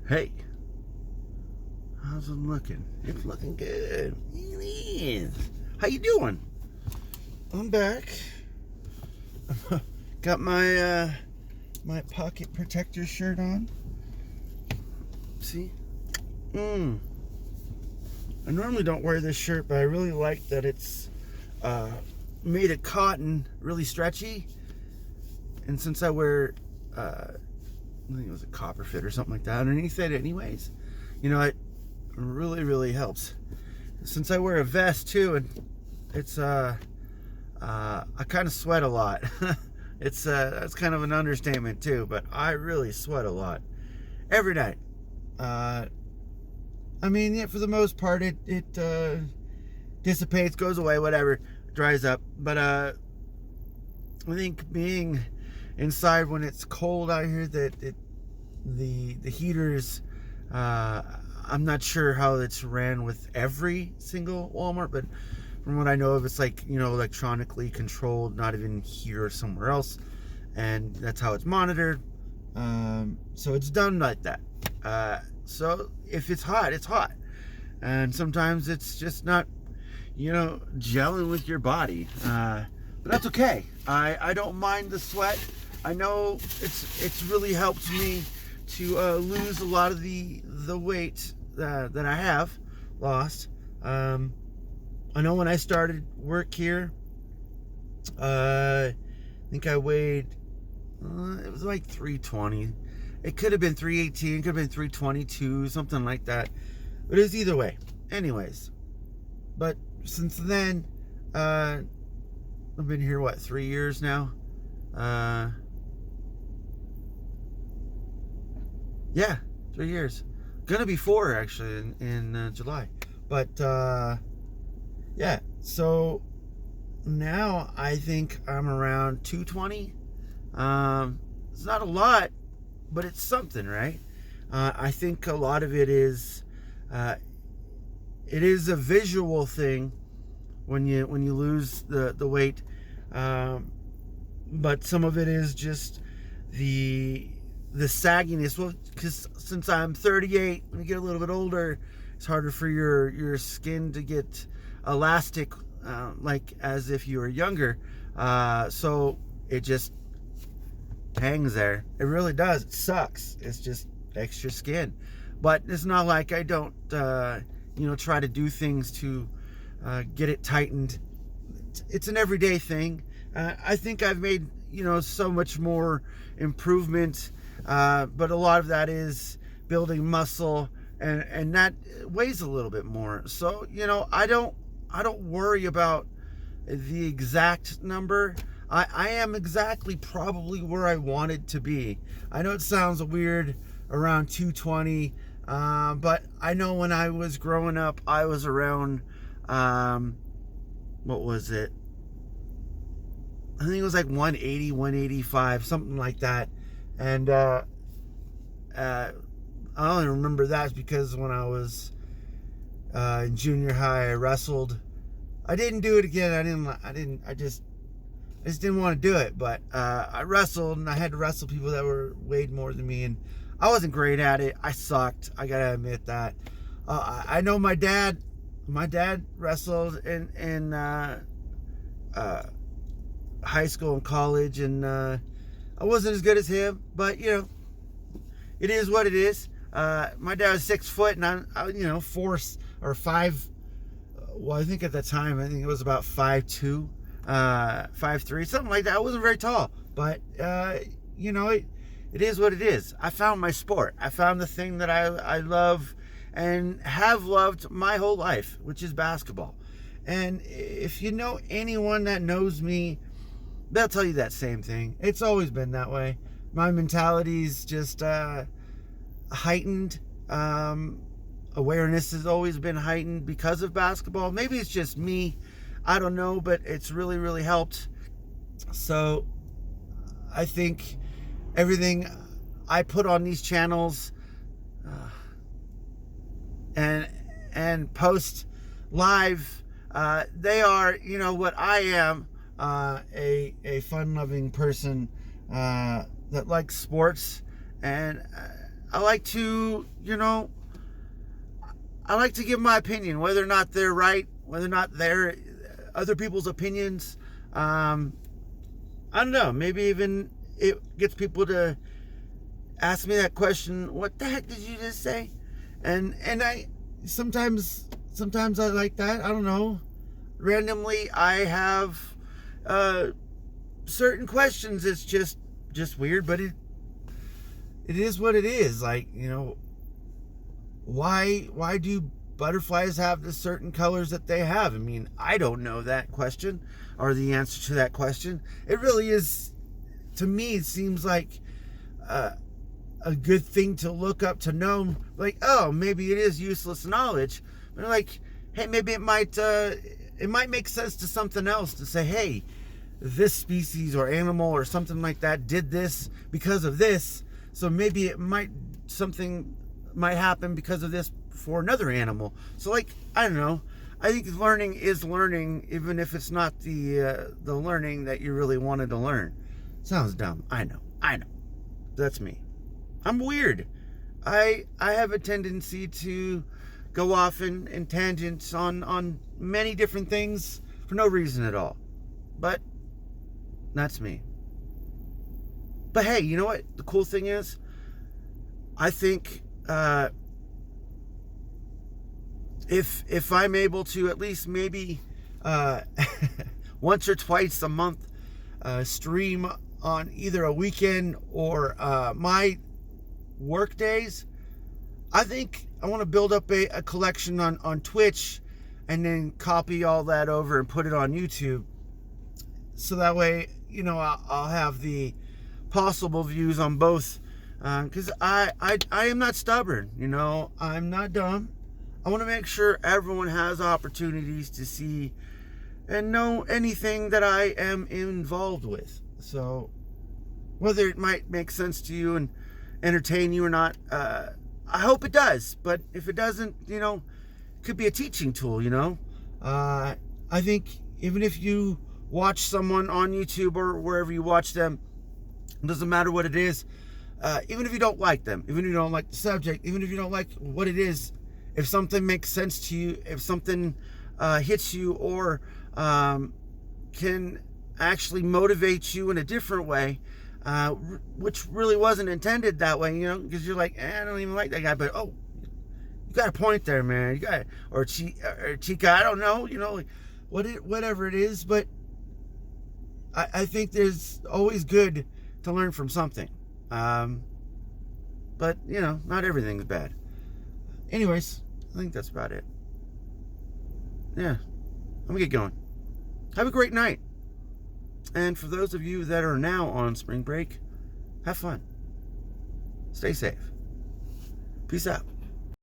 Hey, how's it looking? It's looking good. It is. How you doing? I'm back. Got my my pocket protector shirt on. See? I normally don't wear this shirt, but I really like that it's made of cotton, really stretchy. And since I wear I think it was a copper fit or something like that underneath it anyways, you know, it really helps. Since I wear a vest too, and it's I kind of sweat a lot. It's that's kind of an understatement too, but I really sweat a lot every night. I mean, yeah, for the most part it dissipates, goes away, whatever, dries up, but I think being inside when it's cold out here, that the heaters, I'm not sure how it's ran with every single Walmart, but from what I know of, it's like, you know, electronically controlled, not even here or somewhere else, and that's how it's monitored. So it's done like that. So if it's hot, it's hot, and sometimes it's just not, you know, gelling with your body, but that's okay. I don't mind the sweat. I know it's really helped me to lose a lot of the weight that I have lost. I know when I started work here, I think I weighed, it was like 320. It could have been 318, it could have been 322, something like that. But it was either way. Anyways, but since then, I've been here, what, 3 years now? Yeah, 3 years. Gonna be 4 actually in July. But yeah, so now I think I'm around 220. It's not a lot, but it's something, right? I think a lot of it is a visual thing when you lose the weight, but some of it is just the sagginess. Well, because since I'm 38, when you get a little bit older, it's harder for your skin to get elastic, like as if you were younger. So it just hangs there. It really does. It sucks. It's just extra skin. But it's not like I don't, you know, try to do things to get it tightened. It's an everyday thing. I think I've made, you know, so much more improvement, but a lot of that is building muscle, and that weighs a little bit more. So, you know, I don't worry about the exact number. I am exactly probably where I wanted to be. I know it sounds weird around 220, but I know when I was growing up, I was around, what was it? I think it was like 180, 185, something like that. And I only remember that because when I was in junior high, I wrestled. I didn't do it again. I just didn't want to do it. But I wrestled, and I had to wrestle people that were weighed more than me, and I wasn't great at it. I sucked. I gotta admit that. I know my dad wrestled in high school and college, and I wasn't as good as him, but you know, it is what it is. My dad was 6 foot, and I you know, 4 or 5. Well, I think at the time, I think it was about 5'2", 5'3", something like that. I wasn't very tall, but you know, it is what it is. I found my sport. I found the thing that I love and have loved my whole life, which is basketball. And if you know anyone that knows me, they'll tell you that same thing. It's always been that way. My mentality's just heightened. Awareness has always been heightened because of basketball. Maybe it's just me. I don't know, but it's really helped. So I think everything I put on these channels and post live, they are, you know, what I am, a fun-loving person that likes sports, and I like to, I like to give my opinion, whether or not they're right, whether or not they're other people's opinions. I don't know. Maybe even it gets people to ask me that question. What the heck did you just say? And I sometimes I like that. I don't know. Randomly, I have certain questions. It's just weird, but it is what it is. Like, why do butterflies have the certain colors that they have? I mean, I don't know that question or the answer to that question. It really is, to me, it seems like a good thing to look up to know. Like, oh, maybe it is useless knowledge, but like, hey, maybe it might make sense to something else to say, hey, this species or animal or something like that did this because of this, so maybe something might happen because of this for another animal. So, like, I don't know. I think learning is learning, even if it's not the learning that you really wanted to learn. Sounds dumb. I know. That's me. I'm weird. I have a tendency to go off in tangents on many different things for no reason at all. But that's me. But hey, you know what? The cool thing is, I think if I'm able to at least maybe once or twice a month stream on either a weekend or my work days, I think I want to build up a collection on Twitch and then copy all that over and put it on YouTube. So that way, I'll have the possible views on both. Because I am not stubborn, I'm not dumb. I want to make sure everyone has opportunities to see and know anything that I am involved with. So whether it might make sense to you and entertain you or not, I hope it does. But if it doesn't, it could be a teaching tool, I think even if you watch someone on YouTube or wherever you watch them, it doesn't matter what it is, even if you don't like them, even if you don't like the subject, even if you don't like what it is, if something makes sense to you, if something hits you or can actually motivate you in a different way, which really wasn't intended that way, because you're like, I don't even like that guy, but oh, you got a point there, man. You got, or Chica, I don't know, like whatever it is, but I think there's always good to learn from something. But not everything's bad. Anyways, I think that's about it. Yeah, I'm gonna get going. Have a great night. And for those of you that are now on spring break, have fun. Stay safe. Peace out.